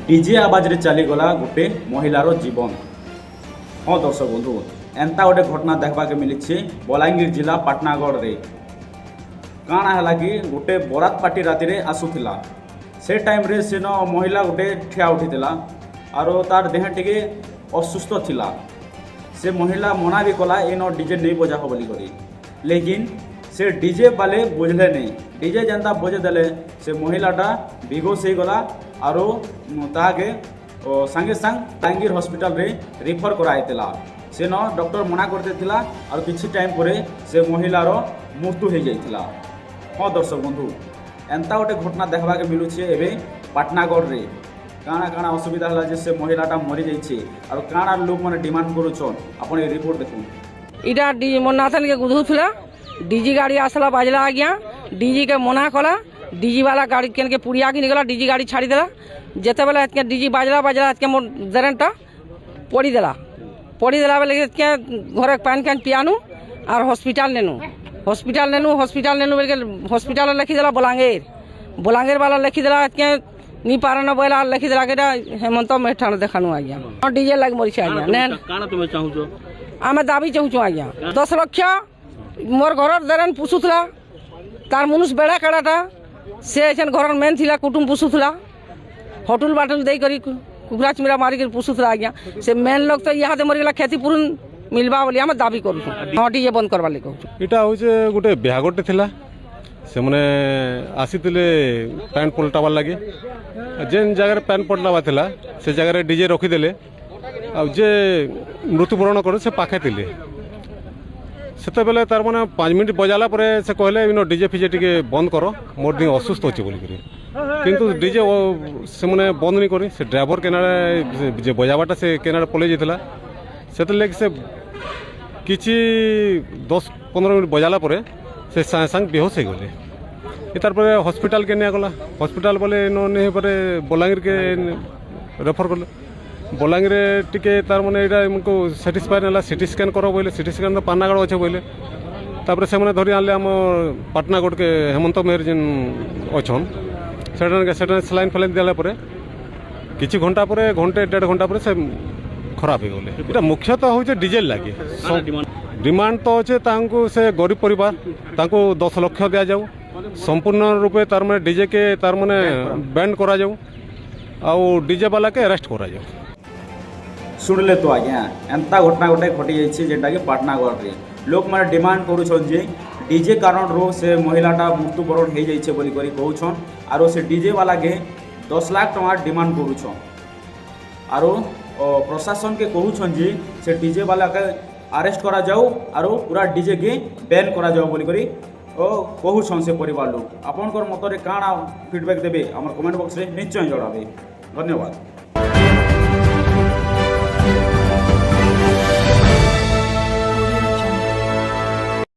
DJ आवाज रे चलीगला गोटे महिलार जीवन। हाँ दर्शक बंधु एंता गोटे घटना देखा के मिली बलांगीर जिला पाटनागढ़ रे। काଣା है कि गोटे बरात पार्टी राति रे आसुला से टाइम रे सेन महिला गोटे ठिया उठीला आरो तार देह टिके असुस्थ थिला। से महिला मना भी कला एन डीजे नहीं बजा हो बोली करी, लेकिन से डीजे वाले बुझले नहीं। डीजे जनता बजे देले से महिलाटा बेहोश हो गला आरो ताके संगे संग बलांगीर हॉस्पिटल रे रिफर कराइला। से न डॉक्टर मना करते थिला और किछि टाइम परे से महिलार मृत्यु हो जाइतिला। हाँ दर्शक बंधु एंता गोटे घटना देखा के मिलूचे एबे पाटनागढ़ रे। काଣା काଣା असुविधा है जे से महिलाटा मरी जाइए और काଣା लोक मैंने डिमांड करुछन अपन ये रिपोर्ट देखूँ। इटा मोर नाथन के गुधुला डीजी गाड़ी आसला बाजला आज्ञा डीजी के मना कला। डीजी वाला गाड़ी केन के पुड़िया की निकला डीजी गाड़ी छाड़ी देला। जेते बेला एतके डीजी बाजला बाजला एतके मोर दरेनटा पड़ी देला बेले एतके घरे पान कैन पियानु और हॉस्पिटल नेनु बेले हॉस्पिटल लिखी देला बलांगीर वाला लिखी देला एतके नी पारन बोला लिखी देला के हेमंत मेठान देखानु आज्ञा डीजे लाग मरी आज्ञा ने काना तुमे चाहूछो आमे दाबी चाहूछु आज्ञा 10 लाख मोर घर दरेन पुसुथला तार मनुष्य बेड़ा कड़ाटा से ऐसे घर मेन थिला कुटुम पुसुथला होटल बाटल दे करी कुकुरा चिमड़ा मारी कर पुसुथला आज्ञा से मेन लोग तो यहाँ दे मरीगला क्षतिपूर्ण मिलबा बोली आमे दाबी करू। हाँ डीजे बंद करवा ले कहू। इटा होचे गोटे बिहागटे थिला से माने आसीतिले पैन पलटाबार लगे जेन जगह पैन पलटावा थिला से जगह डीजे रखीदेले आ जे मृत्युवरण कर से पाखे थिले सेते बेले तार माने 5 मिनट बजाला परे से कहले इनो डीजे फिजे टिके बंद करो मोर दिन असुस्थ होचे बोली करी, किंतु डीजे से माने बंद नहीं करी। से ड्राइवर केनाडे जे बजाबाटा से केनाडे पले जेथिला सेते लेके से किछि 10-15 मिनट बजाला परे से साए संग बेहोश हो गले। तार परे हॉस्पिटल के निया गला। हॉस्पिटल बोले नो नहीं परे बलांगीर के रेफर करले। बलांगीर टिके तार माने एटा हमको सैटिस्फाई नला सिटी स्कैन करो बोले सिटी स्कैन तो पानागढ़ अच्छे बोले तापर से माने धरी आनले हम पाटनागढ़ के हेमंत मेहर जिन अछन सेटा सलाइन फलाइन दिला परे किछि घंटा परे घंटे 1.5 घंटा परे से खराब हो गले। एटा मुख्यतः होचे डीजेल लागे डिमांड तो अच्छे तांको से गरीब परिवार तांको 10 लाख दिया जाऊ संपूर्ण रूपे तार माने डीजे के तार माने बैंड करा जाऊ आउ डीजे वाला के अरेस्ट करा जाऊ। शुणिले तो आज्ञा एंता घटना गोटे घटी जाइए जेटा कि पाटनागढ़ रे लोक मैंने डिमांड करुछन जे डीजे कारण रो से महिलाटा मृत्युवरण हो जाइए बोली करी कहउछन आरो से डीजे वाला के 10 लाख टका डिमांड करुछन आरो प्रशासन के कहउछन जे से डीजे वाला के अरेस्ट करा जाऊ आरो पूरा डीजे के बैन करा जाऊ बोली करी कहउछन से परिवार लोग। आपनकर मतरे काଣା फीडबैक देबे हमर कमेंट बॉक्स रे निश्चय जणाबे। धन्यवाद।